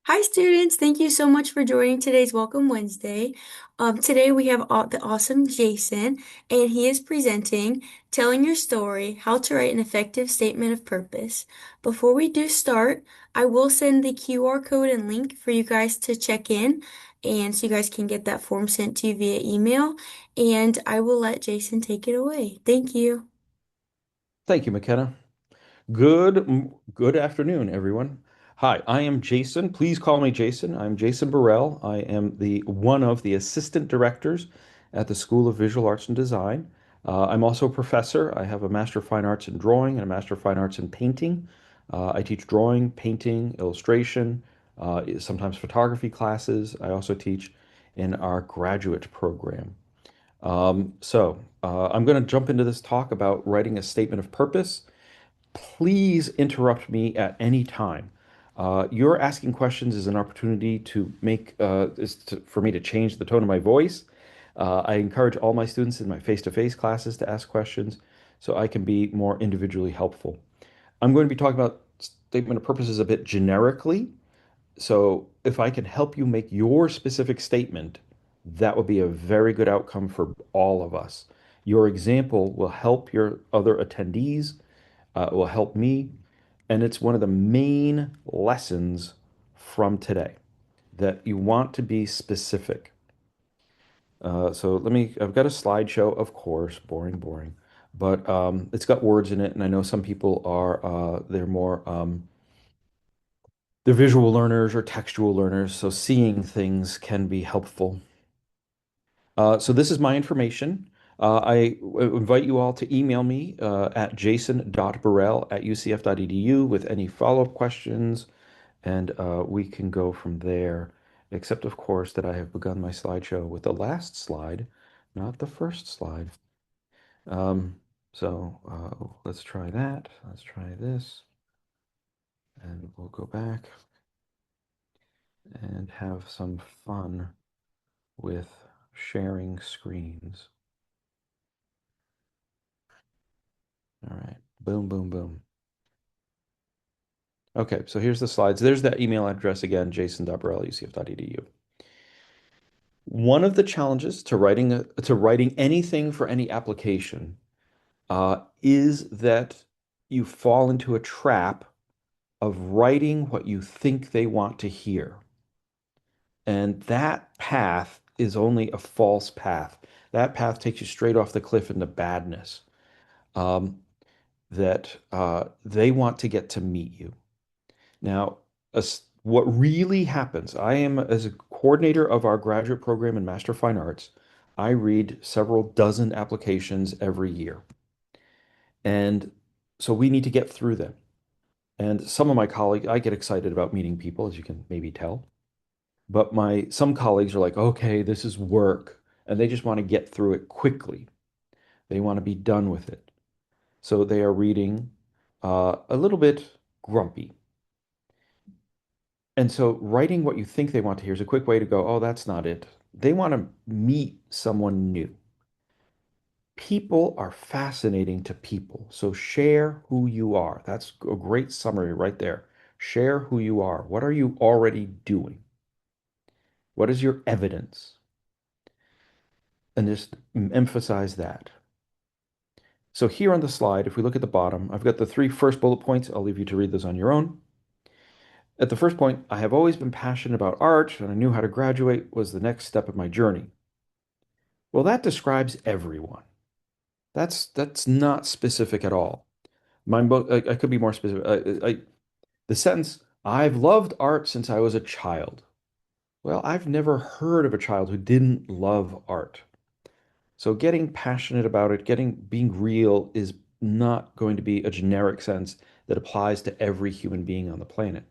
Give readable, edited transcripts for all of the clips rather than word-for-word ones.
Hi, students. Thank you so much for joining today's Welcome Wednesday. Today we have the awesome Jason, and he is presenting Telling Your Story, How to Write an Effective Statement of Purpose. Before we do start, I will send the QR code and link for you guys to check in, and so you guys can get that form sent to you via email, and I will let Jason take it away. Thank you. Thank you, McKenna. Good afternoon, everyone. Hi, I am Jason. Please call me Jason. I'm Jason Burrell. I am the one of the assistant directors at the School of Visual Arts and Design. I'm also a professor. I have a Master of Fine Arts in Drawing and a Master of Fine Arts in Painting. I teach drawing, painting, illustration, sometimes photography classes. I also teach in our graduate program. I'm going to jump into this talk about writing a statement of purpose. Please interrupt me at any time. Your asking questions is an opportunity to for me to change the tone of my voice. I encourage all my students in my face-to-face classes to ask questions so I can be more individually helpful. I'm going to be talking about statement of purposes a bit generically. So if I can help you make your specific statement, that would be a very good outcome for all of us. Your example will help your other attendees, it will help me, and it's one of the main lessons from today that you want to be specific. I've got a slideshow, of course, boring, boring, but it's got words in it, and I know some people they're visual learners or textual learners, so seeing things can be helpful. So this is my information. Invite you all to email me at jason.burrell@ucf.edu with any follow-up questions, and we can go from there. Except, of course, that I have begun my slideshow with the last slide, not the first slide. Um, let's try that. Let's try this, and we'll go back and have some fun with sharing screens. All right. Boom, boom, boom. Okay, so here's the slides. There's that email address again, jason.burrell@ucf.edu. One of the challenges to writing anything for any application is that you fall into a trap of writing what you think they want to hear. And that path is only a false path. That path takes you straight off the cliff into badness. Um, they want to get to meet you. Now, what really happens, I am as a coordinator of our graduate program in Master of Fine Arts, I read several dozen applications every year. And so we need to get through them. And some of my colleagues, I get excited about meeting people, as you can maybe tell. But my some colleagues are like, okay, this is work, and they just want to get through it quickly. They want to be done with it. So they are reading a little bit grumpy. And so writing what you think they want to hear is a quick way to go, oh, that's not it. They want to meet someone new. People are fascinating to people. So share who you are. That's a great summary right there. Share who you are. What are you already doing? What is your evidence? And just emphasize that. So here on the slide, if we look at the bottom, I've got the three first bullet points. I'll leave you to read those on your own. At the first point, I have always been passionate about art, and I knew how to graduate was the next step of my journey. Well, that describes everyone. That's not specific at all. I could be more specific. The sentence, I've loved art since I was a child. Well, I've never heard of a child who didn't love art. So getting passionate about it, being real is not going to be a generic sense that applies to every human being on the planet.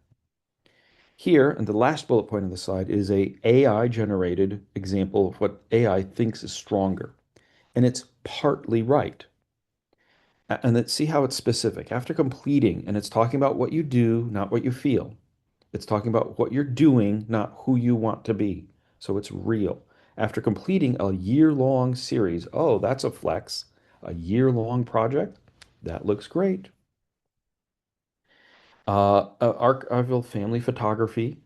Here, and the last bullet point on the slide is a AI generated example of what AI thinks is stronger. And it's partly right. And let's see how it's specific. After completing, and it's talking about what you do, not what you feel. It's talking about what you're doing, not who you want to be. So it's real. After completing a year-long series, oh, that's a flex. A year-long project? That looks great. Archival family photography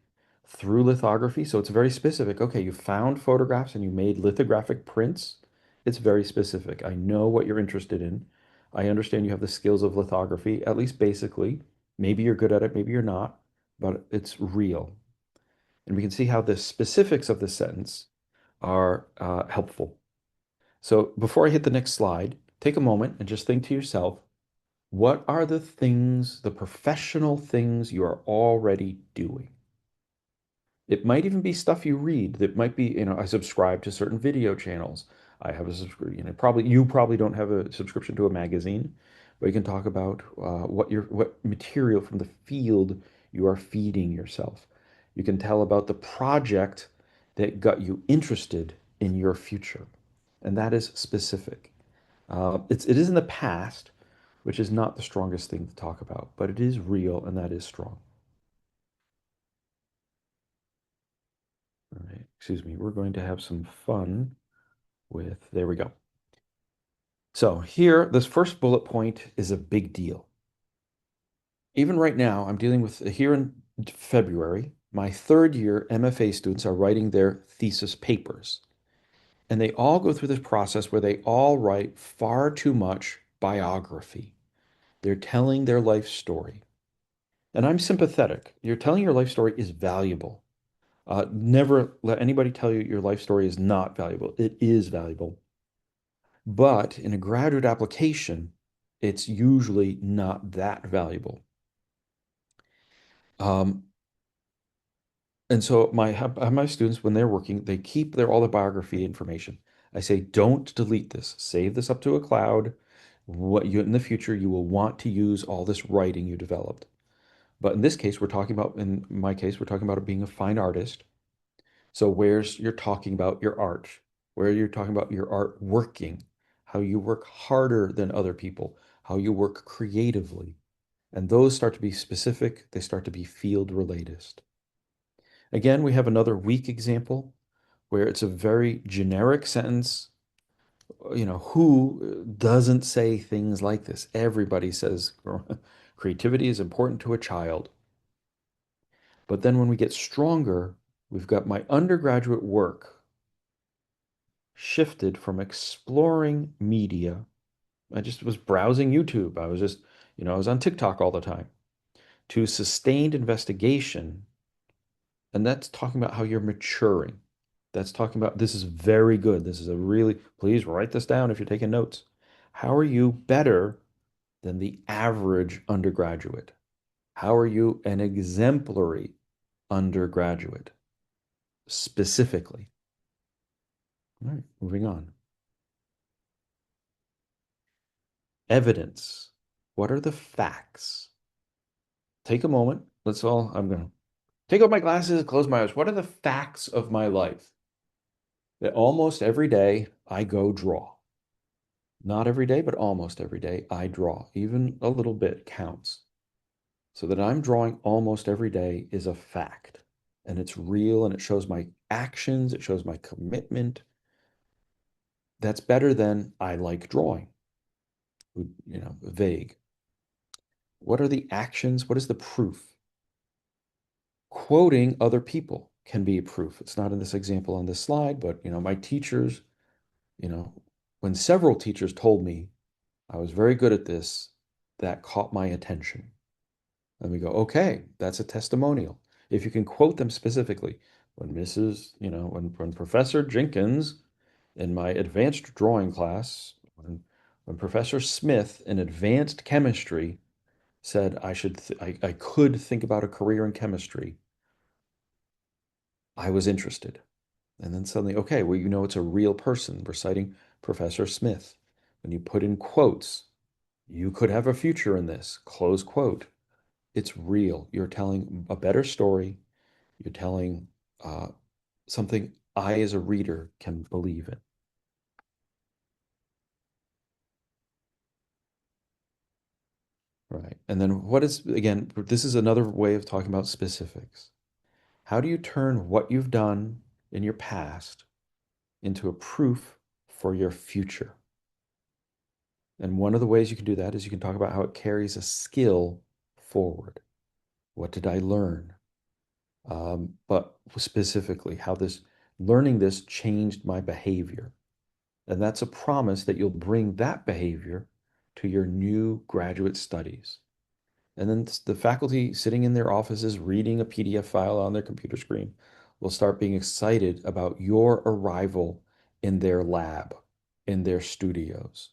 through lithography. So it's very specific. Okay, you found photographs and you made lithographic prints. It's very specific. I know what you're interested in. I understand you have the skills of lithography, at least basically. Maybe you're good at it, maybe you're not, but it's real. And we can see how the specifics of the sentence are helpful. So before I hit the next slide, take a moment and just think to yourself, what are the things, the professional things you are already doing? It might even be stuff you read that might be, I subscribe to certain video channels. I have a subscription, you probably don't have a subscription to a magazine, but you can talk about what material from the field you are feeding yourself. You can tell about the project that got you interested in your future, and that is specific. It is in the past, which is not the strongest thing to talk about, but it is real and that is strong. All right, excuse me. We're going to have some fun with, there we go. So here, this first bullet point is a big deal. Even right now, I'm dealing with, here in February, my third year MFA students are writing their thesis papers. And they all go through this process where they all write far too much biography. They're telling their life story. And I'm sympathetic. You're telling your life story is valuable. Never let anybody tell you your life story is not valuable. It is valuable. But in a graduate application, it's usually not that valuable. Um, and so my students, when they're working, they keep all the biography information. I say, don't delete this. Save this up to a cloud. What you in the future you will want to use all this writing you developed. But in this case, in my case, we're talking about it being a fine artist. So where's you're talking about your art, where you're talking about your art working, how you work harder than other people, how you work creatively. And those start to be specific, they start to be field related. Again, we have another weak example where it's a very generic sentence. Who doesn't say things like this? Everybody says creativity is important to a child. But then when we get stronger, we've got my undergraduate work shifted from exploring media. I just was browsing YouTube. I was just, I was on TikTok all the time, to sustained investigation. And that's talking about how you're maturing. That's talking about this is very good. This is a really, please write this down if you're taking notes. How are you better than the average undergraduate? How are you an exemplary undergraduate specifically? All right, moving on. Evidence. What are the facts? Take a moment. I'm going to take off my glasses, close my eyes. What are the facts of my life? That almost every day I go draw. Not every day, but almost every day I draw. Even a little bit counts. So that I'm drawing almost every day is a fact. And it's real and it shows my actions, it shows my commitment. That's better than I like drawing. Vague. What are the actions? What is the proof? Quoting other people can be a proof. It's not in this example on this slide, but my teachers, you know, when several teachers told me I was very good at this, that caught my attention. And we go, okay, that's a testimonial. If you can quote them specifically, when Professor Jenkins in my advanced drawing class, when Professor Smith in advanced chemistry said I could think about a career in chemistry, I was interested. And then suddenly, okay, well, it's a real person. We're citing Professor Smith. When you put in quotes, you could have a future in this, close quote. It's real. You're telling a better story. You're telling something I, as a reader, can believe in. Right. And then again, this is another way of talking about specifics. How do you turn what you've done in your past into a proof for your future? And one of the ways you can do that is you can talk about how it carries a skill forward. What did I learn? but specifically how this learning this changed my behavior. And that's a promise that you'll bring that behavior to your new graduate studies. And then the faculty sitting in their offices reading a PDF file on their computer screen will start being excited about your arrival in their lab, in their studios,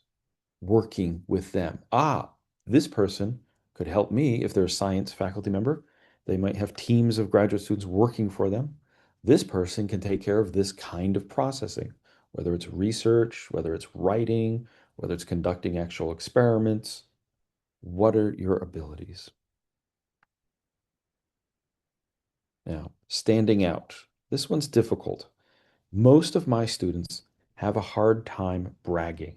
working with them. Ah, this person could help me if they're a science faculty member. They might have teams of graduate students working for them. This person can take care of this kind of processing, whether it's research, whether it's writing, whether it's conducting actual experiments. What are your abilities? Now, standing out. This one's difficult. Most of my students have a hard time bragging.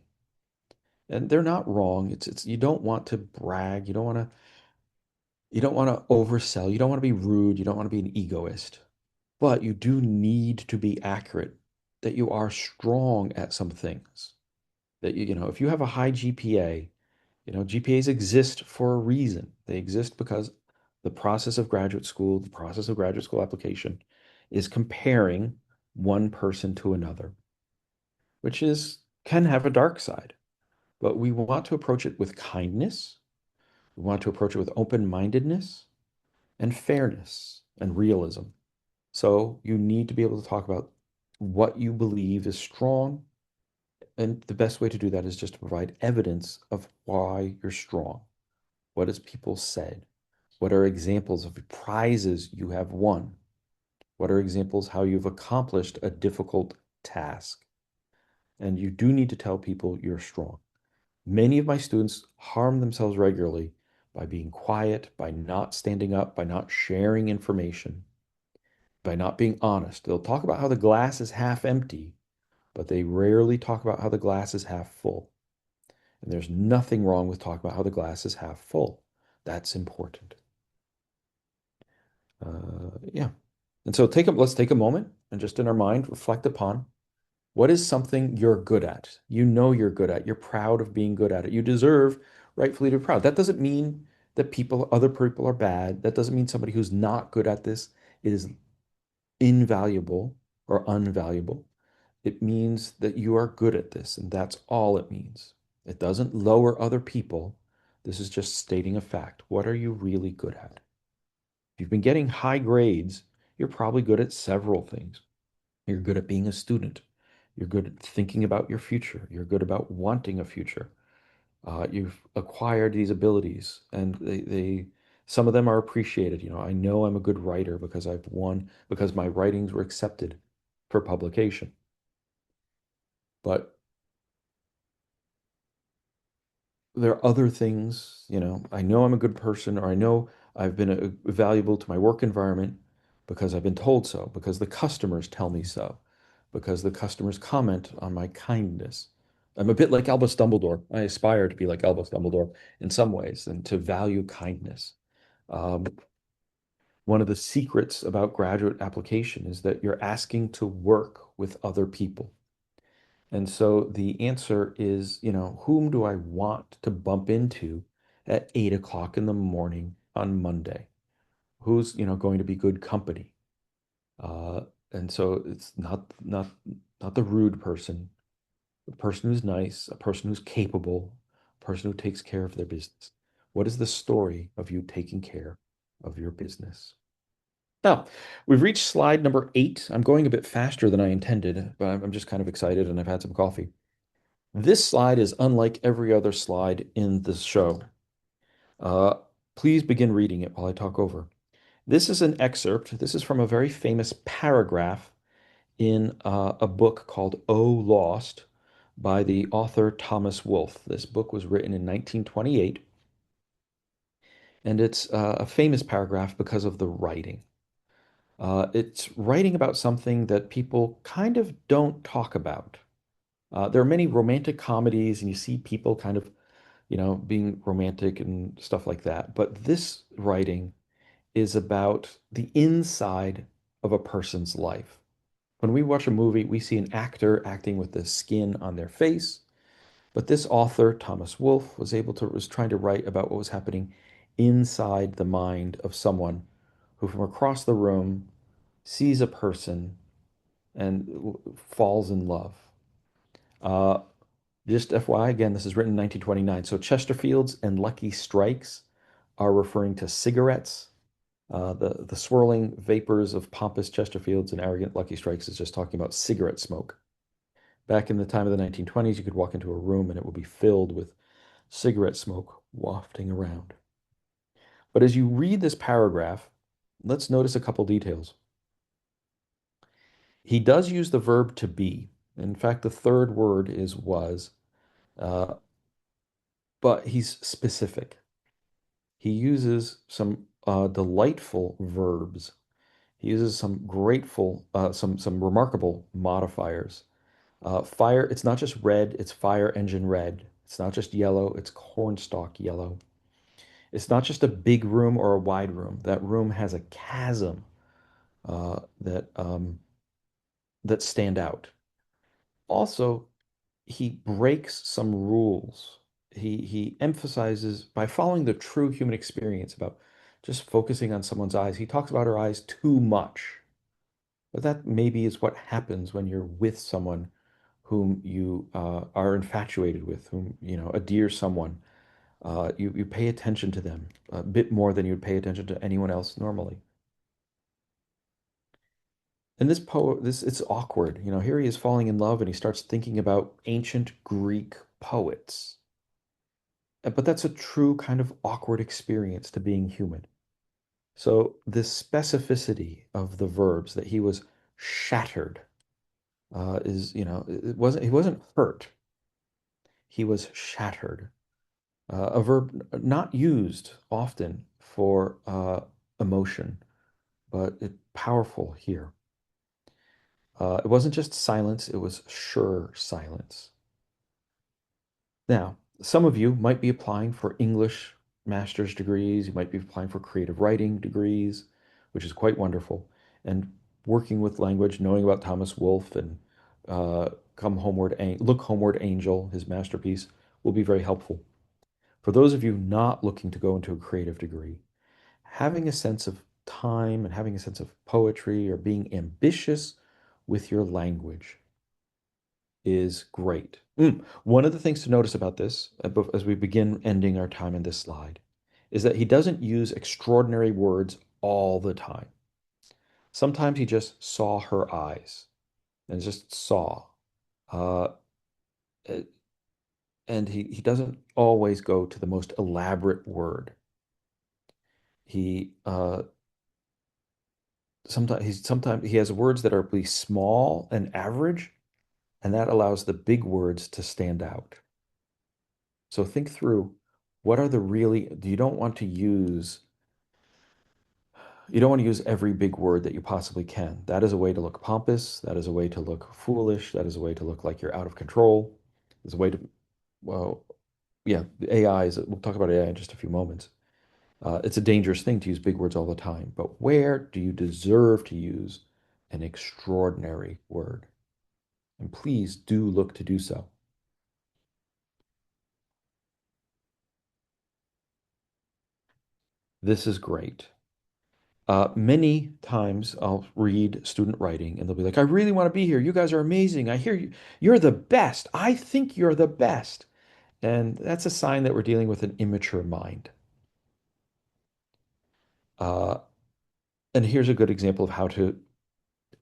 And they're not wrong. It's you don't want to brag. You don't want to oversell. You don't want to be rude. You don't want to be an egoist. But you do need to be accurate that you are strong at some things. That if you have a high GPA, GPAs exist for a reason. They exist because the process of graduate school, the process of graduate school application is comparing one person to another, which is can have a dark side. But we want to approach it with kindness. We want to approach it with open-mindedness and fairness and realism. So you need to be able to talk about what you believe is strong. And the best way to do that is just to provide evidence of why you're strong. What has people said? What are examples of prizes you have won? What are examples how you've accomplished a difficult task? And you do need to tell people you're strong. Many of my students harm themselves regularly by being quiet, by not standing up, by not sharing information, by not being honest. They'll talk about how the glass is half empty, but they rarely talk about how the glass is half full. And there's nothing wrong with talking about how the glass is half full. That's important. Yeah. And so let's take a moment and just in our mind reflect upon what is something you're good at. You know you're good at. You're proud of being good at it. You deserve rightfully to be proud. That doesn't mean that other people are bad. That doesn't mean somebody who's not good at this is invaluable or unvaluable. It means that you are good at this, and that's all it means. It doesn't lower other people. This is just stating a fact. What are you really good at? If you've been getting high grades, you're probably good at several things. You're good at being a student. You're good at thinking about your future. You're good about wanting a future. You've acquired these abilities, and some of them are appreciated. I know I'm a good writer because I've won, because my writings were accepted for publication. But there are other things, I know I'm a good person, or I know I've been valuable to my work environment because I've been told so, because the customers tell me so, because the customers comment on my kindness. I'm a bit like Albus Dumbledore. I aspire to be like Albus Dumbledore in some ways and to value kindness. Um, One of the secrets about graduate application is that you're asking to work with other people. And so the answer is, whom do I want to bump into at 8 o'clock in the morning on Monday? Who's, going to be good company? Uh, and so it's not the rude person, the person who's nice, a person who's capable, a person who takes care of their business. What is the story of you taking care of your business? Now, we've reached slide number 8. I'm going a bit faster than I intended, but I'm just kind of excited and I've had some coffee. This slide is unlike every other slide in the show. Uh, Please begin reading it while I talk over. This is an excerpt. This is from a very famous paragraph in a book called Oh Lost by the author Thomas Wolfe. This book was written in 1928, and it's a famous paragraph because of the writing. It's writing about something that people kind of don't talk about. There are many romantic comedies, and you see people kind of being romantic and stuff like that. But this writing is about the inside of a person's life. When we watch a movie, we see an actor acting with the skin on their face. But this author, Thomas Wolfe, was trying to write about what was happening inside the mind of someone who from across the room sees a person and falls in love. Uh, just FYI, again, this is written in 1929. So Chesterfields and Lucky Strikes are referring to cigarettes. The swirling vapors of pompous Chesterfields and arrogant Lucky Strikes is just talking about cigarette smoke. Back in the time of the 1920s, you could walk into a room and it would be filled with cigarette smoke wafting around. But as you read this paragraph, let's notice a couple details. He does use the verb to be. In fact, the third word is was, uh, but he's specific. He uses some delightful verbs. He uses some grateful, some remarkable modifiers. Fire, it's not just red, it's fire engine red. It's not just yellow, it's cornstalk yellow. It's not just a big room or a wide room. That room has a chasm that stand out. Also, he breaks some rules. He emphasizes by following the true human experience about just focusing on someone's eyes. He talks about our eyes too much. But that maybe is what happens when you're with someone whom you are infatuated with, whom, a dear someone. You pay attention to them a bit more than you'd pay attention to anyone else normally. And this poet, it's awkward. Here he is falling in love and he starts thinking about ancient Greek poets. But that's a true kind of awkward experience to being human. So this specificity of the verbs that he was shattered is, he wasn't hurt. He was shattered. A verb not used often for emotion, but powerful here. It wasn't just silence, it was sure silence. Now, some of you might be applying for English master's degrees, you might be applying for creative writing degrees, which is quite wonderful. And working with language, knowing about Thomas Wolfe and Look Homeward Angel, his masterpiece, will be very helpful. For those of you not looking to go into a creative degree, having a sense of time and having a sense of poetry or being ambitious with your language is great. One of the things to notice about this, as we begin ending our time in this slide, is that he doesn't use extraordinary words all the time. Sometimes he just saw her eyes and just saw. Uh, uh, and he doesn't always go to the most elaborate word. He sometimes he has words that are really small and average, and that allows the big words to stand out. So think through what are the really, you don't want to use every big word that you possibly can. That is a way to look pompous. That is a way to look foolish. That is a way to look like you're out of control. There's a way to, well, yeah, the AI is, we'll talk about AI in just a few moments. It's a dangerous thing to use big words all the time, but where do you deserve to use an extraordinary word? And please do look to do so. This is great. Many times I'll read student writing and they'll be like, I really want to be here. You guys are amazing. I hear you. You're the best. I think you're the best. And that's a sign that we're dealing with an immature mind. Uh, and here's a good example of how to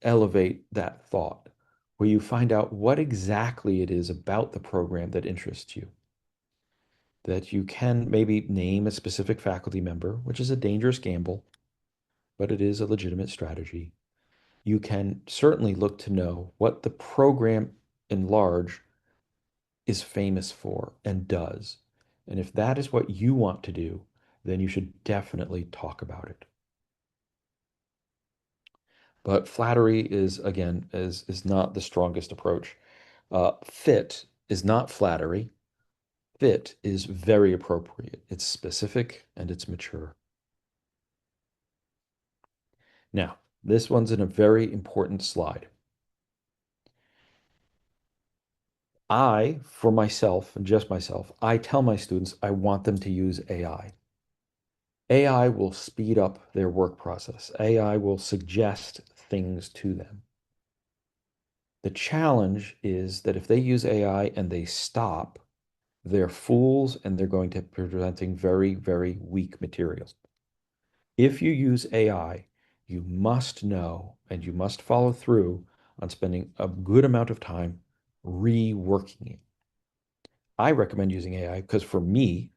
elevate that thought, where you find out what exactly it is about the program that interests you. That you can maybe name a specific faculty member, which is a dangerous gamble, but it is a legitimate strategy. You can certainly look to know what the program in large is famous for and does. And if that is what you want to do, then you should definitely talk about it. But flattery is, again, is not the strongest approach. Fit is not flattery. Fit is very appropriate. It's specific and it's mature. Now, this one's in a very important slide. For myself, and just myself, I tell my students I want them to use AI. AI will speed up their work process. AI will suggest things to them. The challenge is that if they use AI and they stop, they're fools and they're going to be presenting very, very weak materials. If you use AI, you must know and you must follow through on spending a good amount of time reworking it. I recommend using AI because for me,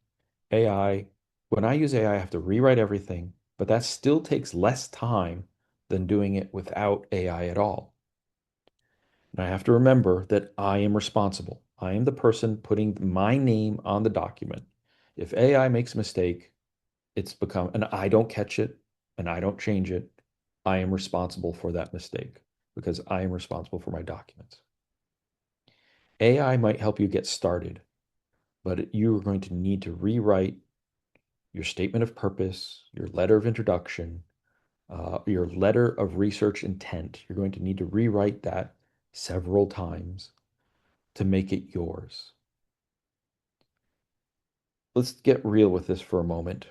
AI, when I use AI, I have to rewrite everything, but that still takes less time than doing it without AI at all. And I have to remember that I am responsible. I am the person putting my name on the document. If AI makes a mistake, it's become, and I don't catch it and I don't change it, I am responsible for that mistake because I am responsible for my documents. AI might help you get started, but you are going to need to rewrite your statement of purpose, your letter of introduction, your letter of research intent. You're going to need to rewrite that several times to make it yours. Let's get real with this for a moment.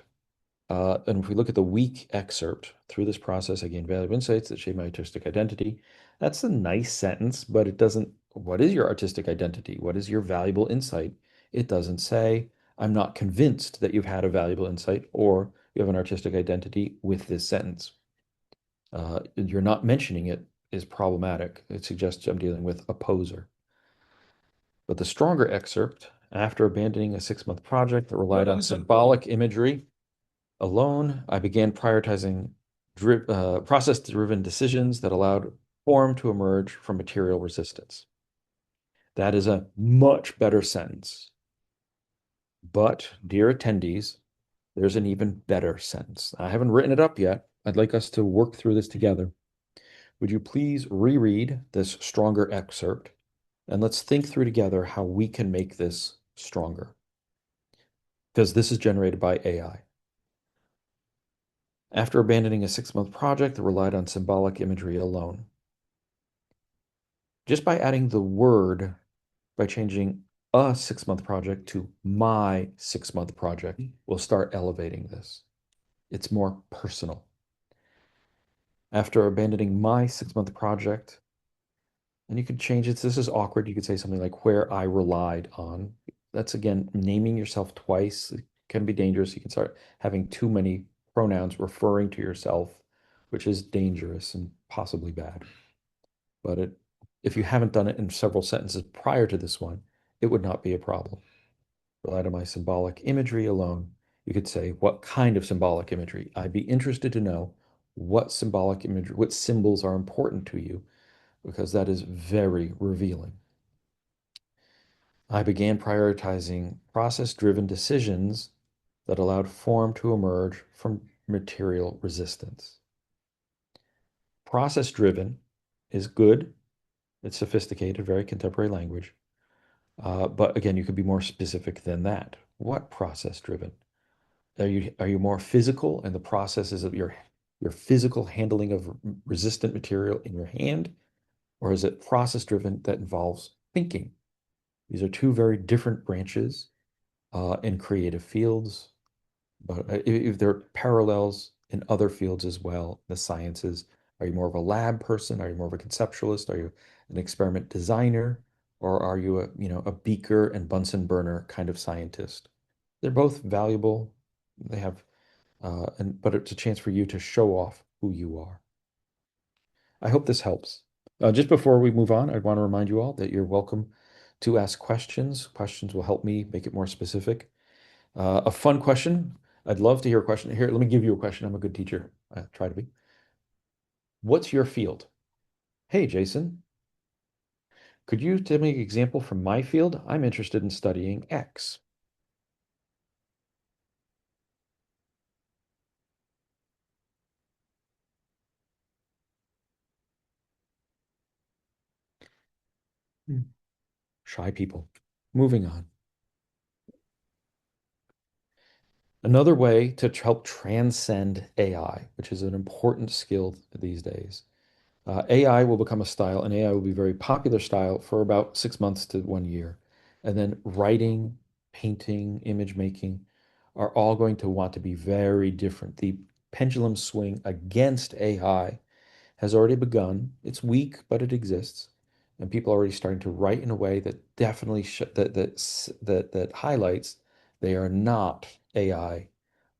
And if we look at the weak excerpt, through this process, I gained valuable insights that shape my artistic identity. That's a nice sentence, but it doesn't, what is your artistic identity? What is your valuable insight? It doesn't say, I'm not convinced that you've had a valuable insight or you have an artistic identity with this sentence. You're not mentioning it is problematic. It suggests I'm dealing with a poser. But the stronger excerpt, after abandoning a 6-month project that relied on symbolic imagery alone, I began prioritizing process-driven decisions that allowed form to emerge from material resistance. That is a much better sentence. But, dear attendees, there's an even better sentence. I haven't written it up yet. I'd like us to work through this together. Would you please reread this stronger excerpt and let's think through together how we can make this stronger? Because this is generated by AI. After abandoning a 6-month project that relied on symbolic imagery alone, just by adding the word, by changing a 6-month project to my 6-month project, we'll start elevating this. It's more personal. After abandoning my 6-month project, and you could change it. This is awkward. You could say something like where I relied on. That's again, naming yourself twice can be dangerous. You can start having too many pronouns referring to yourself, which is dangerous and possibly bad. But if you haven't done it in several sentences prior to this one, it would not be a problem. Relied on my symbolic imagery alone. You could say, what kind of symbolic imagery? I'd be interested to know what symbolic imagery, what symbols are important to you, because that is very revealing. I began prioritizing process-driven decisions that allowed form to emerge from material resistance. Process-driven is good. It's sophisticated, very contemporary language. But again, you could be more specific than that. What process-driven? Are you more physical and the processes of your physical handling of resistant material in your hand? Or is it process-driven that involves thinking? These are two very different branches in creative fields, but if there are parallels in other fields as well, the sciences, are you more of a lab person? Are you more of a conceptualist? Are you an experiment designer? Or are you a beaker and Bunsen burner kind of scientist? They're both valuable. They have, but it's a chance for you to show off who you are. I hope this helps. Just before we move on, I want to remind you all that you're welcome to ask questions. Questions will help me make it more specific. A fun question. I'd love to hear a question. Here, let me give you a question. I'm a good teacher. I try to be. What's your field? Hey, Jason, could you tell me an example from my field? I'm interested in studying X. Hmm. Shy people. Moving on. Another way to help transcend AI, which is an important skill these days. AI will become a style, and AI will be a very popular style for about 6 months to 1 year. And then writing, painting, image making are all going to want to be very different. The pendulum swing against AI has already begun. It's weak, but it exists. And people are already starting to write in a way that definitely that highlights they are not AI,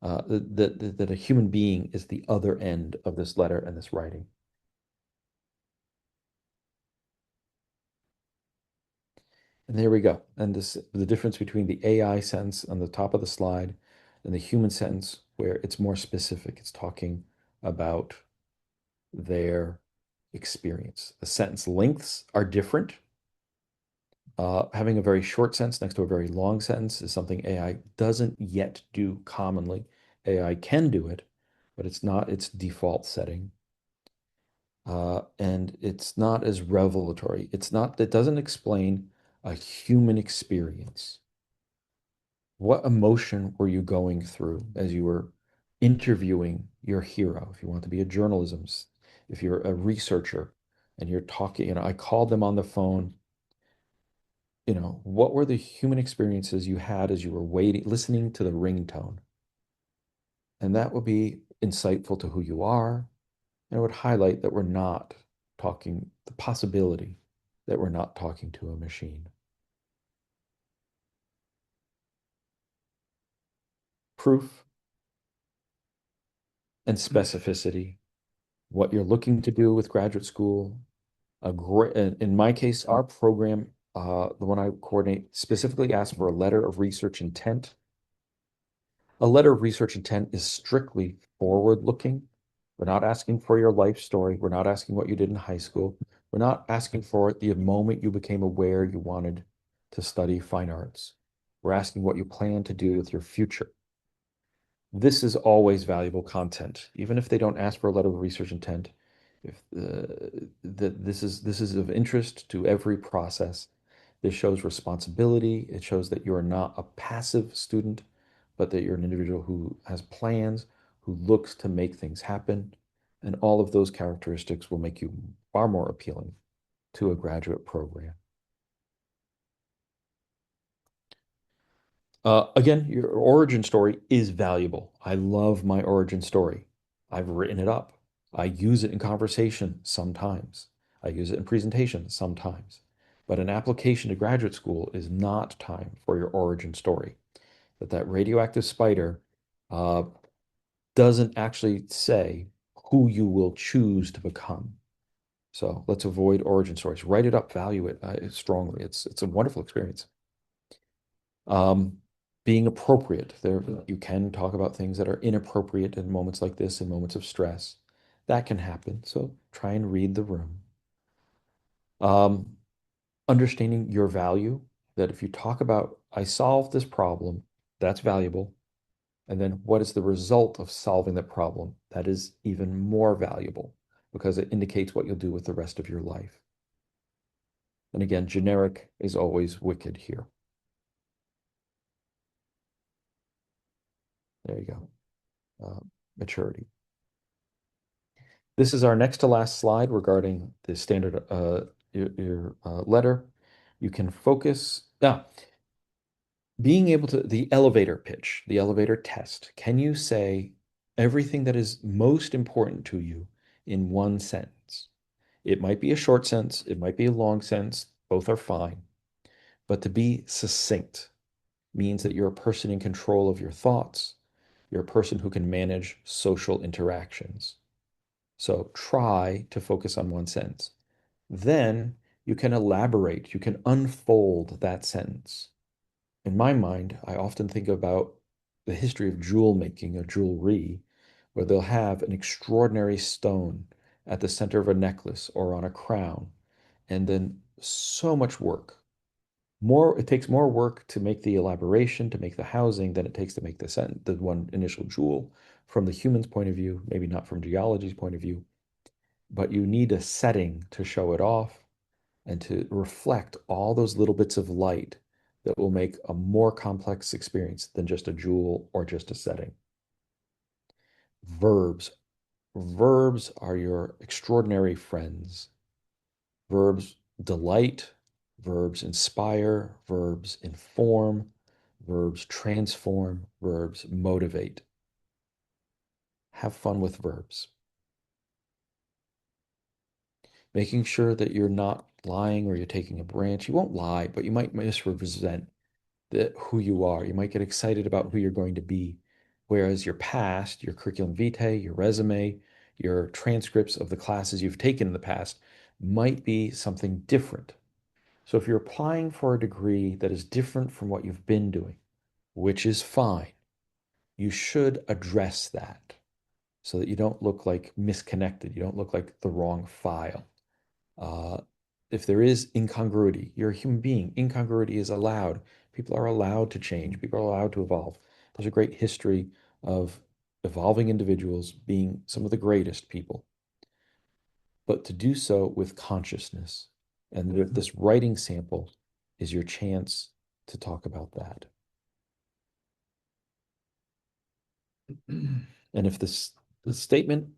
that a human being is the other end of this letter and this writing. And there we go. And this the difference between the AI sentence on the top of the slide and the human sentence where it's more specific. It's talking about their experience. The sentence lengths are different. Having a very short sentence next to a very long sentence is something AI doesn't yet do commonly. AI can do it, but it's not its default setting. And it's not as revelatory. It doesn't explain a human experience. What emotion were you going through as you were interviewing your hero? If you want to be a journalism, if you're a researcher and you're talking, I called them on the phone, what were the human experiences you had as you were waiting, listening to the ringtone? And that would be insightful to who you are. And it would highlight that we're not talking, the possibility that we're not talking to a machine. Proof and specificity, what you're looking to do with graduate school. In my case, our program, the one I coordinate, specifically asks for a letter of research intent. A letter of research intent is strictly forward-looking. We're not asking for your life story. We're not asking what you did in high school. We're not asking for the moment you became aware you wanted to study fine arts. We're asking what you plan to do with your future. This is always valuable content, even if they don't ask for a letter of research intent. If this is of interest to every process, this shows responsibility. It shows that you are not a passive student, but that you're an individual who has plans, who looks to make things happen, and all of those characteristics will make you far more appealing to a graduate program. Again, your origin story is valuable. I love my origin story. I've written it up. I use it in conversation sometimes. I use it in presentation sometimes. But an application to graduate school is not time for your origin story. That radioactive spider uh, doesn't actually say who you will choose to become. So let's avoid origin stories. Write it up, value it strongly. It's a wonderful experience. Um, Being appropriate. There, you can talk about things that are inappropriate in moments like this, in moments of stress. That can happen. So try and read the room. Um, Understanding your value, that if you talk about, I solved this problem, that's valuable. And then what is the result of solving that problem? That is even more valuable because it indicates what you'll do with the rest of your life. And again, generic is always wicked here. There you go. Maturity. This is our next to last slide regarding the standard your letter. You can focus now. Being able to the elevator pitch, the elevator test. Can you say everything that is most important to you in one sentence? It might be a short sentence, it might be a long sentence. Both are fine. But to be succinct means that you're a person in control of your thoughts. You're a person who can manage social interactions. So try to focus on one sentence. Then you can elaborate, you can unfold that sentence. In my mind, I often think about the history of jewel making or jewelry, where they'll have an extraordinary stone at the center of a necklace or on a crown, and then so much work. It takes more work to make the elaboration, to make the housing, than it takes to make the one initial jewel from the human's point of view, maybe not from geology's point of view, but you need a setting to show it off and to reflect all those little bits of light that will make a more complex experience than just a jewel or just a setting. Verbs. Verbs are your extraordinary friends. Verbs delight, verbs inspire, verbs inform, verbs transform, verbs motivate. Have fun with verbs. Making sure that you're not lying or you're taking a branch. You won't lie, but you might misrepresent who you are. You might get excited about who you're going to be. Whereas your past, your curriculum vitae, your resume, your transcripts of the classes you've taken in the past might be something different. So if you're applying for a degree that is different from what you've been doing, which is fine, you should address that so that you don't look like misconnected. You don't look like the wrong file. Uh, if there is incongruity, you're a human being. Incongruity is allowed. People are allowed to change. People are allowed to evolve. There's a great history of evolving individuals being some of the greatest people, but to do so with consciousness. And this writing sample is your chance to talk about that. And if the statement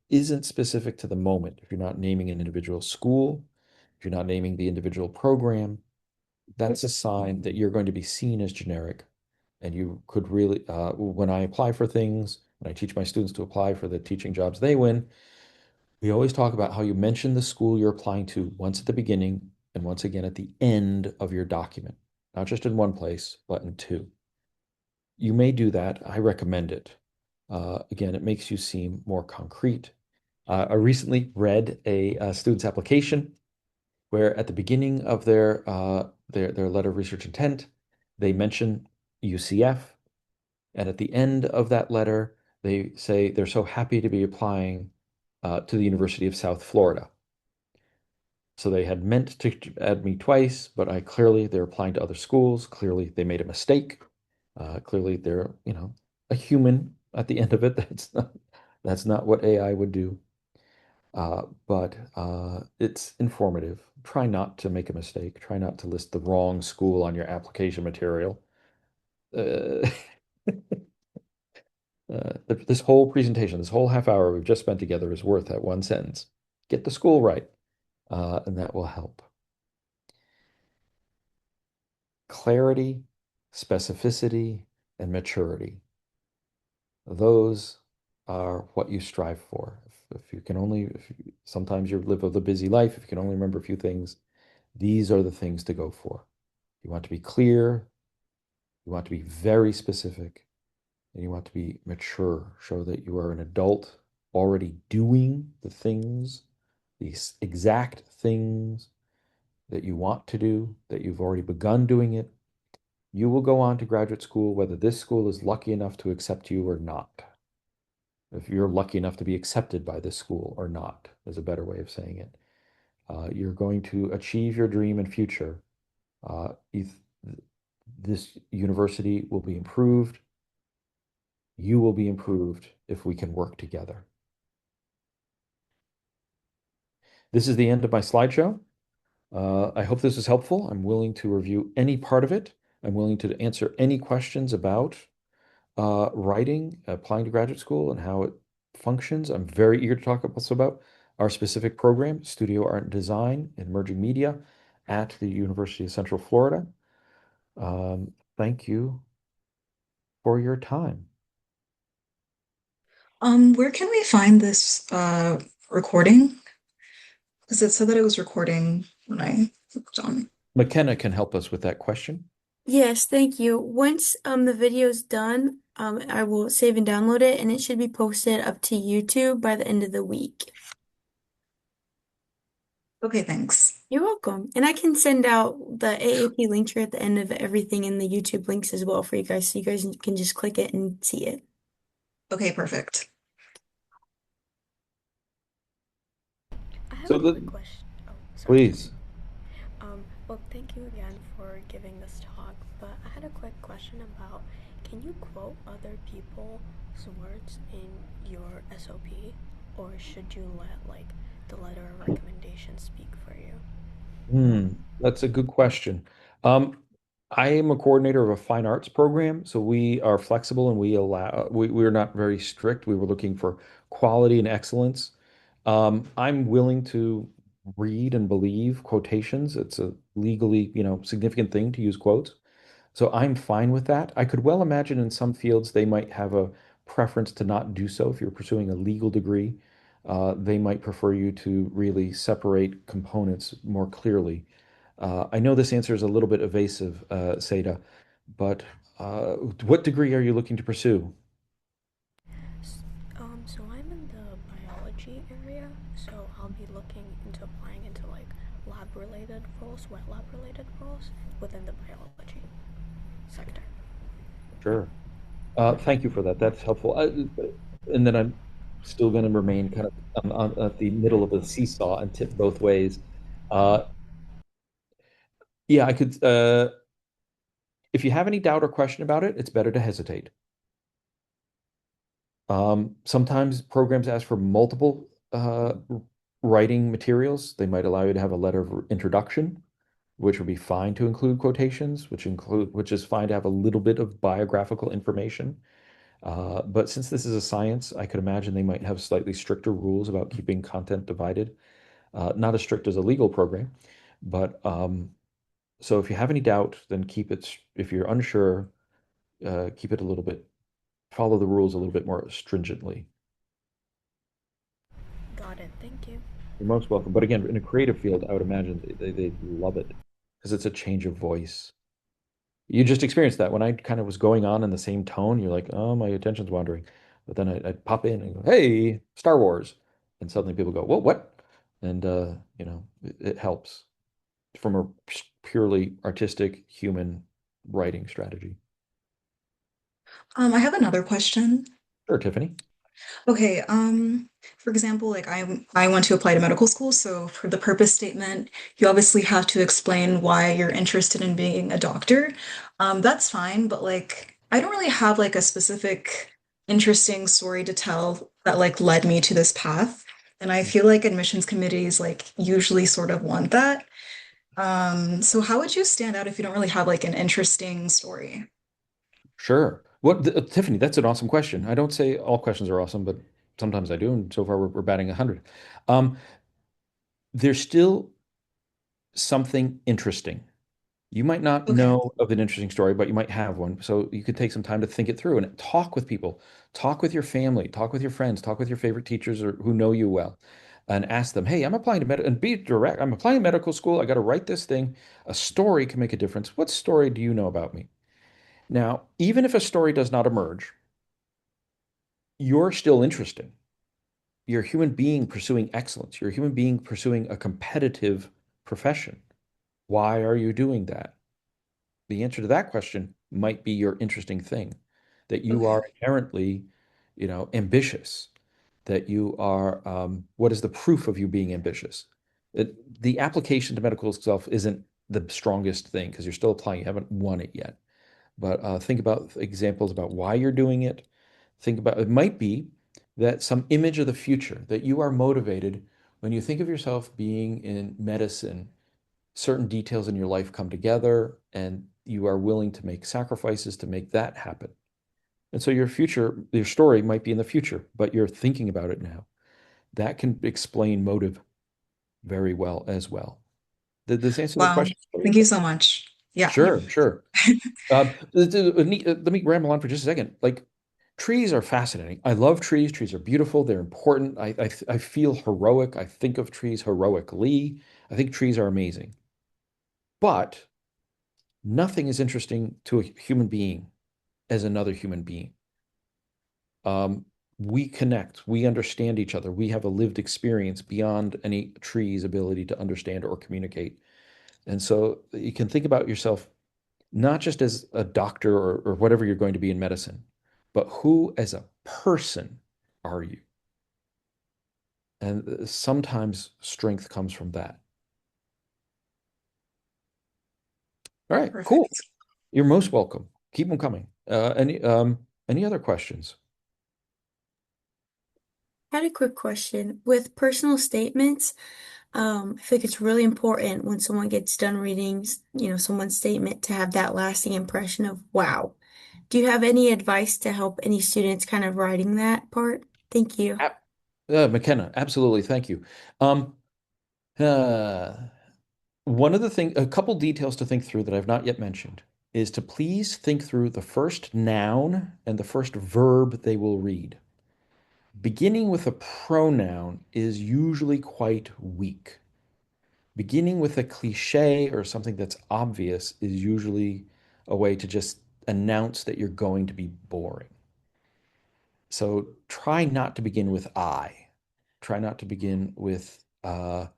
isn't specific to the moment, if you're not naming an individual school, if you're not naming the individual program, that's a sign that you're going to be seen as generic. And you could really, when I apply for things, when I teach my students to apply for the teaching jobs they win, we always talk about how you mention the school you're applying to once at the beginning and once again at the end of your document, not just in one place, but in two. You may do that. I recommend it. Again, it makes you seem more concrete. I recently read a student's application where at the beginning of their letter of research intent, they mention UCF, and at the end of that letter, they say they're so happy to be applying to the University of South Florida. So they had meant to add me twice, but they're applying to other schools. Clearly, they made a mistake. Clearly, they're, a human at the end of it. That's not what AI would do. But it's informative. Try not to make a mistake. Try not to list the wrong school on your application material. Uh, this whole presentation, this whole half hour we've just spent together is worth that one sentence. Get the school right, and that will help. Clarity, specificity, and maturity. Those are what you strive for. If you can only, sometimes you live a busy life, if you can only remember a few things, these are the things to go for. You want to be clear, you want to be very specific, and you want to be mature. Show that you are an adult already doing the things, these exact things that you want to do, that you've already begun doing it. You will go on to graduate school, whether this school is lucky enough to accept you or not. If you're lucky enough to be accepted by this school or not, is a better way of saying it. You're going to achieve your dream and future. If this university will be improved. You will be improved if we can work together. This is the end of my slideshow. I hope this is helpful. I'm willing to review any part of it. I'm willing to answer any questions about writing, applying to graduate school, and how it functions. I'm very eager to talk also about our specific program, Studio Art and Design in Emerging Media at the University of Central Florida. Thank you for your time. Where can we find this recording? Because it said that it was recording when I clicked on. McKenna can help us with that question. Yes, thank you. Once the video's done, I will save and download it, and it should be posted up to YouTube by the end of the week. Okay, thanks. You're welcome. And I can send out the AAP link tree at the end of everything in the YouTube links as well for you guys, so you guys can just click it and see it. Okay, perfect. I have So a the, quick question. Oh, sorry. please. Well, thank you again for giving this talk, but I had a quick question about, can you quote other people's words in your SOP, or should you let like the letter of recommendation speak for you? That's a good question. Um, I am a coordinator of a fine arts program, so we are flexible and we're not very strict. We were looking for quality and excellence. I'm willing to read and believe quotations. It's a legally, significant thing to use quotes. So I'm fine with that. I could well imagine in some fields they might have a preference to not do so. If you're pursuing a legal degree, they might prefer you to really separate components more clearly. I know this answer is a little bit evasive, Seda, but what degree are you looking to pursue? So I'm in the biology area, so I'll be looking into applying into like lab related roles, wet lab related roles within the biology sector. Sure. Thank you for that. That's helpful. And then I'm still going to remain kind of at the middle of a seesaw and tip both ways. Uh, yeah, I could. If you have any doubt or question about it, it's better to hesitate. Sometimes programs ask for multiple writing materials. They might allow you to have a letter of introduction, which would be fine to include quotations, which is fine to have a little bit of biographical information. But since this is a science, I could imagine they might have slightly stricter rules about keeping content divided. Not as strict as a legal program, but so if you have any doubt, then keep it. If you're unsure, keep it a little bit. Follow the rules a little bit more stringently. Got it. Thank you. You're most welcome. But again, in a creative field, I would imagine they love it because it's a change of voice. You just experienced that when I kind of was going on in the same tone. You're like, oh, my attention's wandering. But then I'd pop in and go, hey, Star Wars. And suddenly people go, well, what? And, it helps from a purely artistic human writing strategy. I have another question. Sure, Tiffany. Okay, for example, like I want to apply to medical school, so for the purpose statement, you obviously have to explain why you're interested in being a doctor. That's fine, but like I don't really have like a specific interesting story to tell that like led me to this path. And I feel like admissions committees like usually sort of want that. So how would you stand out if you don't really have like an interesting story? Sure. Tiffany, that's an awesome question. I don't say all questions are awesome, but sometimes I do. And so far, we're batting 100. Um, there's still something interesting. You might not Okay. know of an interesting story, but you might have one. So you could take some time to think it through and talk with people, talk with your family, talk with your friends, talk with your favorite teachers or who know you well, and ask them, "Hey, I'm applying to and be direct. I'm applying to medical school. I got to write this thing. A story can make a difference. What story do you know about me?" Now, even if a story does not emerge, you're still interesting. You're a human being pursuing excellence. You're a human being pursuing a competitive profession. Why are you doing that? The answer to that question might be your interesting thing, that you Okay. are inherently, ambitious, that you are, what is the proof of you being ambitious? The application to medical itself isn't the strongest thing because you're still applying, you haven't won it yet. But think about examples about why you're doing it. Think about it might be that some image of the future, that you are motivated when you think of yourself being in medicine, certain details in your life come together and you are willing to make sacrifices to make that happen. And so your story might be in the future, but you're thinking about it now. That can explain motive very well as well. Did this answer the Wow. question for Thank you? you so much. Yeah. Sure, sure. Let me ramble on for just a second. Like trees are fascinating. I love trees. Trees are beautiful. They're important. I feel heroic. I think of trees heroically. I think trees are amazing. But nothing is interesting to a human being as another human being. Um, we connect, we understand each other, we have a lived experience beyond any tree's ability to understand or communicate. And so you can think about yourself not just as a doctor or whatever you're going to be in medicine, but who as a person are you? And sometimes strength comes from that. All right, cool. Perfect. You're most welcome. Keep them coming. Any other questions? I had a quick question. With personal statements, I feel like it's really important when someone gets done reading, someone's statement to have that lasting impression of wow. Do you have any advice to help any students kind of writing that part? Thank you. Ab- McKenna, absolutely. Thank you. Um, uh, a couple details to think through that I've not yet mentioned. is to please think through the first noun and the first verb they will read. Beginning with a pronoun is usually quite weak. Beginning with a cliche or something that's obvious is usually a way to just announce that you're going to be boring. So try not to begin with I. Try not to begin with a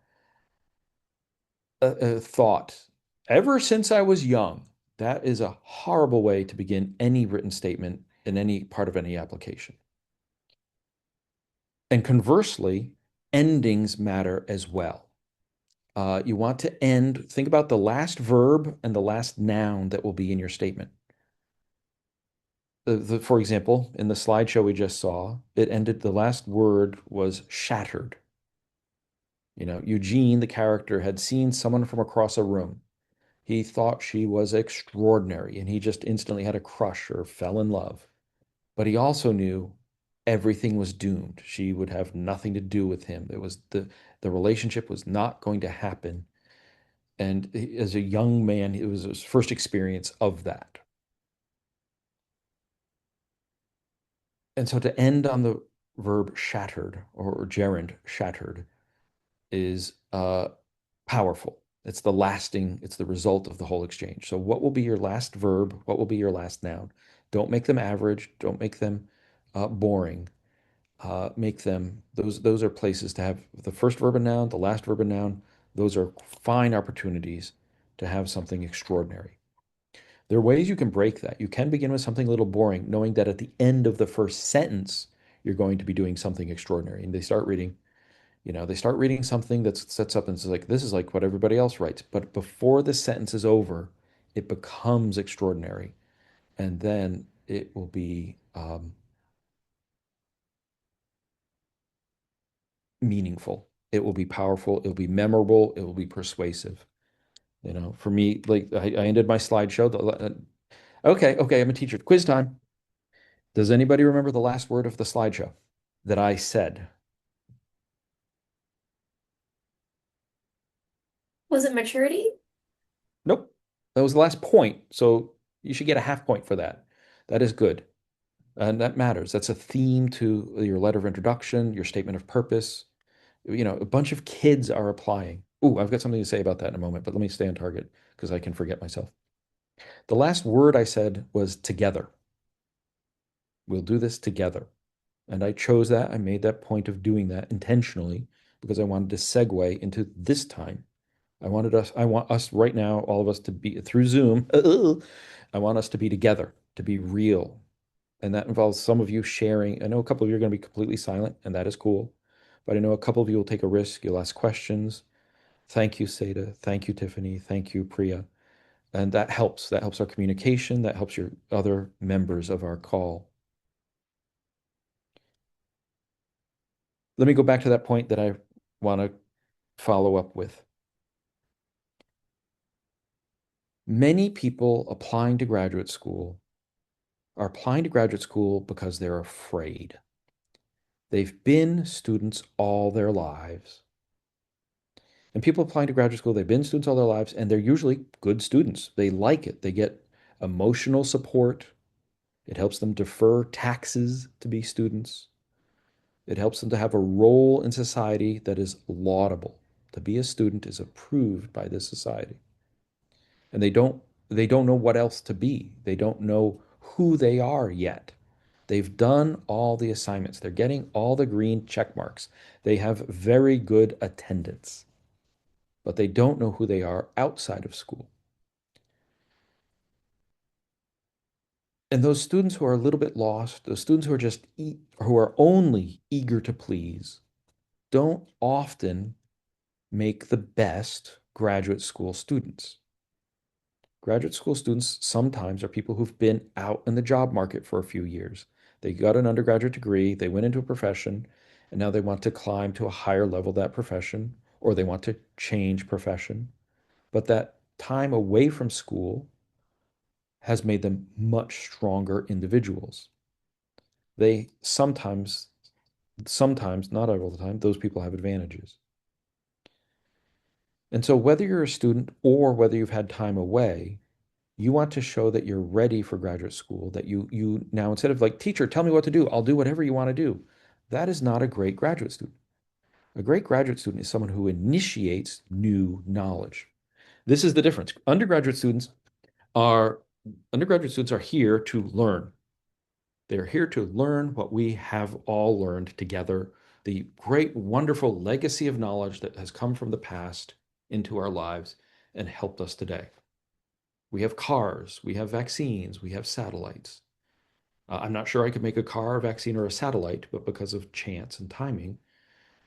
thought. Ever since I was young, that is a horrible way to begin any written statement in any part of any application. And conversely, endings matter as well. You want to end, think about the last verb and the last noun that will be in your statement. For example, in the slideshow we just saw, it ended, the last word was shattered. You know, Eugene, the character, had seen someone from across a room. He thought she was extraordinary and he just instantly had a crush or fell in love. But he also knew everything was doomed. She would have nothing to do with him. It was the relationship was not going to happen. And as a young man, it was his first experience of that. And so to end on the verb shattered or gerund shattered is powerful. It's the lasting, it's the result of the whole exchange. So what will be your last verb? What will be your last noun? Don't make them average. Don't make them boring. Make them, those are places to have the first verb and noun, the last verb and noun. Those are fine opportunities to have something extraordinary. There are ways you can break that. You can begin with something a little boring, knowing that at the end of the first sentence, you're going to be doing something extraordinary. And they start reading, they start reading something that sets up and says like, this is like what everybody else writes. But before the sentence is over, it becomes extraordinary. And then it will be meaningful. It will be powerful. It will be memorable. It will be persuasive. For me, like I ended my slideshow. Okay, I'm a teacher. Quiz time. Does anybody remember the last word of the slideshow that I said? Was it maturity? Nope. That was the last point. So you should get a half point for that. That is good. And that matters. That's a theme to your letter of introduction, your statement of purpose. A bunch of kids are applying. Ooh, I've got something to say about that in a moment, but let me stay on target because I can forget myself. The last word I said was together. We'll do this together. And I chose that. I made that point of doing that intentionally because I wanted to segue into this time. I want us right now, all of us to be through Zoom. I want us to be together, to be real. And that involves some of you sharing. I know a couple of you are going to be completely silent, and that is cool. But I know a couple of you will take a risk. You'll ask questions. Thank you, Seda. Thank you, Tiffany. Thank you, Priya. And that helps. That helps our communication. That helps your other members of our call. Let me go back to that point that I want to follow up with. Many people applying to graduate school are applying to graduate school because they're afraid. They've been students all their lives. And people applying to graduate school, they've been students all their lives, and they're usually good students. They like it. They get emotional support. It helps them defer taxes to be students. It helps them to have a role in society that is laudable. To be a student is approved by this society. And they don't know what else to be. They don't know who they are yet. They've done all the assignments. They're getting all the green check marks. They have very good attendance, but they don't know who they are outside of school. And those students who are a little bit lost, those students who are who are only eager to please, don't often make the best graduate school students. Graduate school students sometimes are people who've been out in the job market for a few years. They got an undergraduate degree, they went into a profession, and now they want to climb to a higher level of that profession, or they want to change profession. But that time away from school has made them much stronger individuals. They sometimes, not all the time, those people have advantages. And so whether you're a student or whether you've had time away, You want to show that you're ready for graduate school, that you now, instead of like, teacher, tell me what to do, I'll do whatever you want to do. That is not a great graduate student. A great graduate student is someone who initiates new knowledge. This is the difference. Are undergraduate students are here to learn. They're here to learn what we have all learned together, the great, wonderful legacy of knowledge that has come from the past into our lives and helped us today. We have cars, we have vaccines, we have satellites. I'm not sure I could make a car, a vaccine, or a satellite, but because of chance and timing,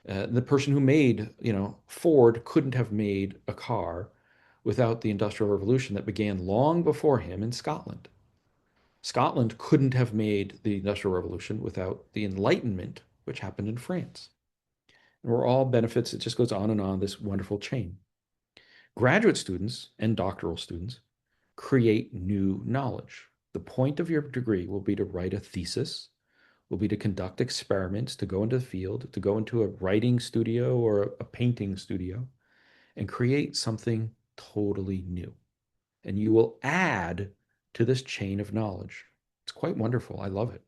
the person who made, Ford couldn't have made a car without the Industrial Revolution that began long before him in Scotland. Scotland couldn't have made the Industrial Revolution without the Enlightenment, which happened in France. And we're all benefits. It just goes on, this wonderful chain. Graduate students and doctoral students create new knowledge. The point of your degree will be to write a thesis, will be to conduct experiments, to go into the field, to go into a writing studio or a painting studio and create something totally new. And you will add to this chain of knowledge. It's quite wonderful. I love it.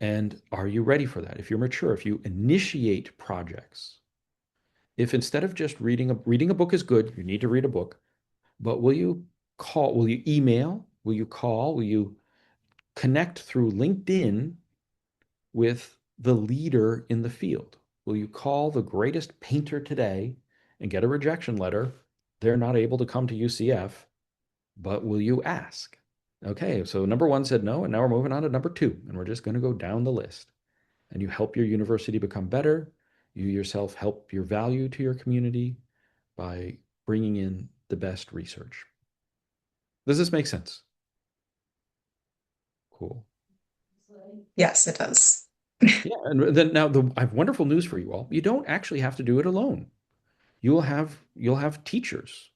And are you ready for that? If you're mature, if you initiate projects, if instead of just reading a book is good, you need to read a book, but will you email, will you call, will you connect through LinkedIn with the leader in the field? Will you call the greatest painter today and get a rejection letter? They're not able to come to UCF, but will you ask? Okay, so number one said no, and now we're moving on to number two, and we're just going to go down the list. And you help your university become better. You yourself help your value to your community by bringing in the best research. Does this make sense? Cool. Yes, it does. Yeah, and then now I have wonderful news for you all. You don't actually have to do it alone. You'll have teachers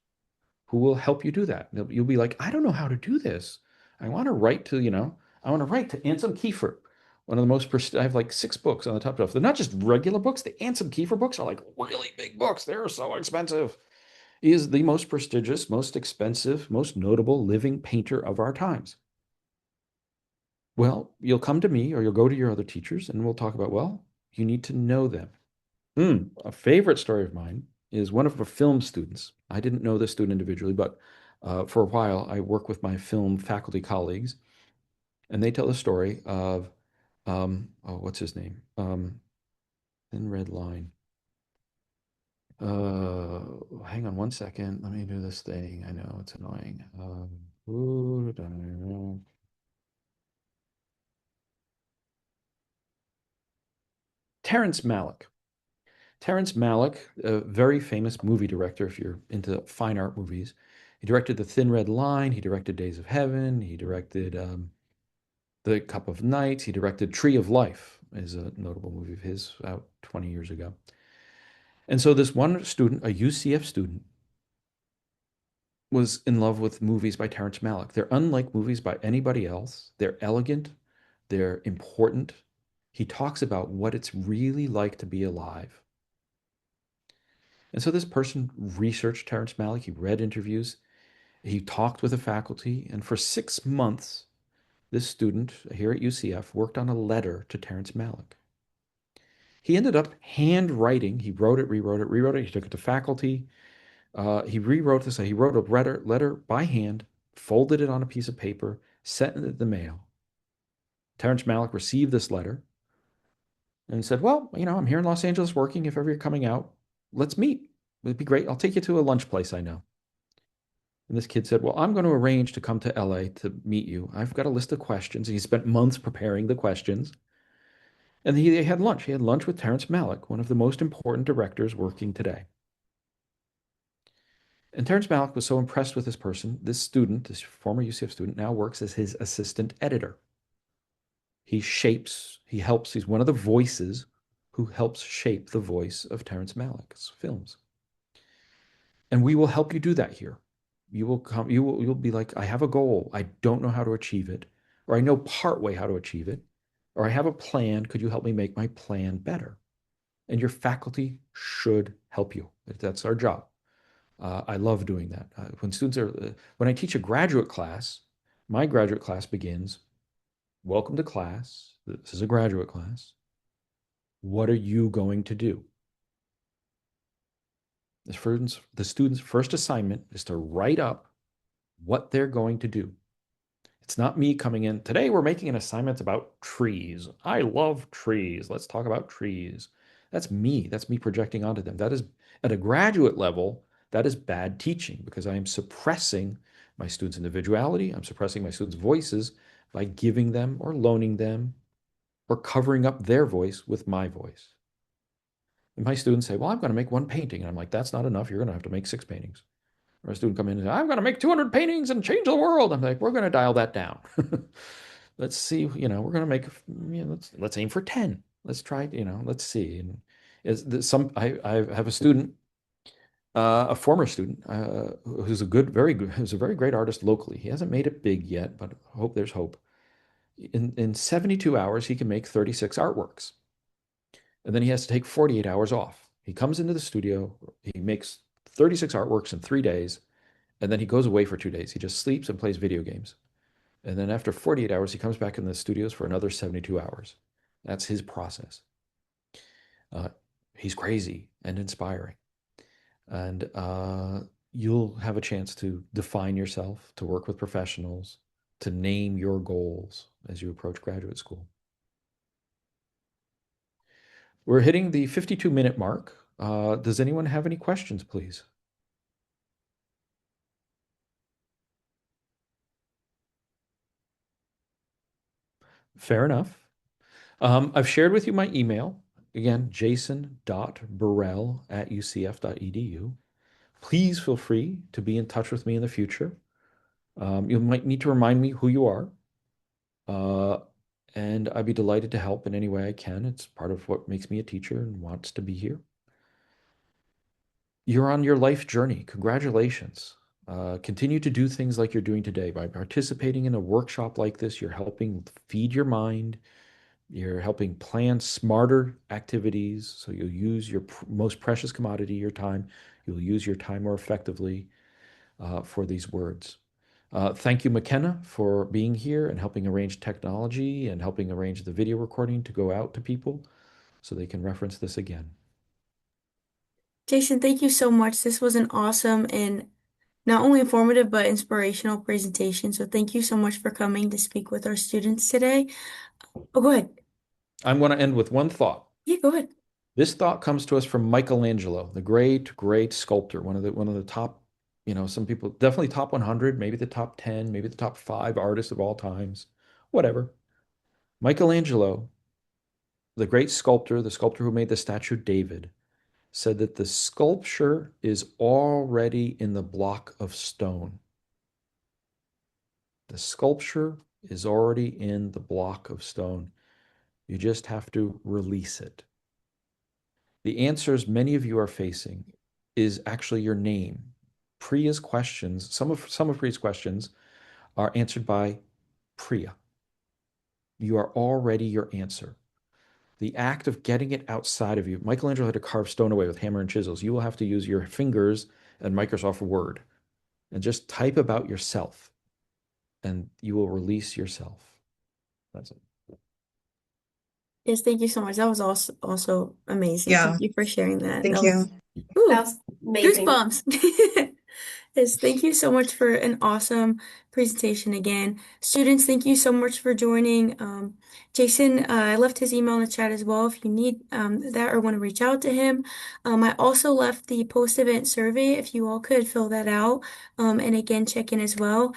who will help you do that. You'll be like, I don't know how to do this. I want to write to, I want to write to Anselm Kiefer, one of the most, I have like 6 books on the top shelf. They're not just regular books. The Anselm Kiefer books are like really big books. They're so expensive. He is the most prestigious, most expensive, most notable living painter of our times. Well, you'll come to me or you'll go to your other teachers and we'll talk about, well, you need to know them. A favorite story of mine is one of our film students. I didn't know this student individually, but for a while I work with my film faculty colleagues, and they tell the story of, what's his name? Thin Red Line. Hang on one second. Let me do this thing. I know it's annoying. Terrence Malick. Terrence Malick, a very famous movie director, if you're into fine art movies. He directed The Thin Red Line. He directed Days of Heaven. He directed The Cup of Nights. He directed Tree of Life, is a notable movie of his about 20 years ago. And so this one student, a UCF student, was in love with movies by Terrence Malick. They're unlike movies by anybody else. They're elegant. They're important. He talks about what it's really like to be alive. And so this person researched Terrence Malick. He read interviews. He talked with the faculty. And for 6 months, this student here at UCF worked on a letter to Terrence Malick. He ended up handwriting. He wrote it, rewrote it, rewrote it. He took it to faculty. He rewrote this. He wrote a letter by hand, folded it on a piece of paper, sent it in the mail. Terrence Malick received this letter and said, well, I'm here in Los Angeles working. If ever you're coming out, let's meet. It'd be great. I'll take you to a lunch place I know. And this kid said, well, I'm going to arrange to come to LA to meet you. I've got a list of questions. He spent months preparing the questions. And he had lunch. He had lunch with Terrence Malick, one of the most important directors working today. And Terrence Malick was so impressed with this person. This student, this former UCF student, now works as his assistant editor. He shapes, he helps, he's one of the voices who helps shape the voice of Terrence Malick's films. And we will help you do that here. You will come, you'll be like, I have a goal. I don't know how to achieve it, or I know partway how to achieve it, or I have a plan. Could you help me make my plan better? And your faculty should help you. That's our job. I love doing that. When I teach a graduate class, my graduate class begins, welcome to class. This is a graduate class. What are you going to do? The student's first assignment is to write up what they're going to do. It's not me coming in. Today we're making an assignment about trees. I love trees. Let's talk about trees. That's me. That's me projecting onto them. That is at a graduate level, that is bad teaching because I am suppressing my students' individuality. I'm suppressing my students' voices by giving them or loaning them or covering up their voice with my voice. And my students say, well, I'm going to make one painting. And I'm like, that's not enough. You're going to have to make 6 paintings. Or a student come in and say, I'm going to make 200 paintings and change the world. I'm like, we're going to dial that down. Let's see, we're going to make, let's aim for 10. Let's try, let's see. And I have a student, a former student, who's who's a very great artist locally. He hasn't made it big yet, but there's hope. In 72 hours, he can make 36 artworks. And then he has to take 48 hours off. He comes into the studio, he makes 36 artworks in 3 days, and then he goes away for 2 days. He just sleeps and plays video games. And then after 48 hours, he comes back in the studios for another 72 hours. That's his process. He's crazy and inspiring. And you'll have a chance to define yourself, to work with professionals, to name your goals as you approach graduate school. We're hitting the 52-minute mark. Does anyone have any questions, please? Fair enough. I've shared with you my email. Again, jason.burrell@ucf.edu. Please feel free to be in touch with me in the future. You might need to remind me who you are. And I'd be delighted to help in any way I can. It's part of what makes me a teacher and wants to be here. You're on your life journey. Congratulations. Continue to do things like you're doing today. By participating in a workshop like this, you're helping feed your mind. You're helping plan smarter activities. So you'll use your most precious commodity, your time. You'll use your time more effectively for these words. Thank you, McKenna, for being here and helping arrange technology and helping arrange the video recording to go out to people so they can reference this again. Jason, thank you so much. This was an awesome and not only informative but inspirational presentation. So thank you so much for coming to speak with our students today. Oh, go ahead. I'm going to end with one thought. Yeah, go ahead. This thought comes to us from Michelangelo, the great, great sculptor, one of the top, some people definitely top 100, maybe the top 10, maybe the top 5 artists of all times, whatever. Michelangelo, the great sculptor, the sculptor who made the statue of David, said that the sculpture is already in the block of stone. The sculpture is already in the block of stone. You just have to release it. The answers many of you are facing is actually your name. Priya's questions, some of Priya's questions are answered by Priya. You are already your answer. The act of getting it outside of you. Michelangelo had to carve stone away with hammer and chisels. You will have to use your fingers and Microsoft Word and just type about yourself, and you will release yourself. That's it. Yes, thank you so much. That was also amazing. Yeah. Thank you for sharing that. Thank That you. was, ooh, That was amazing. goosebumps. Yes, thank you so much for an awesome presentation again. Students, thank you so much for joining. Jason, I left his email in the chat as well if you need that or want to reach out to him. I also left the post-event survey if you all could fill that out and again check in as well.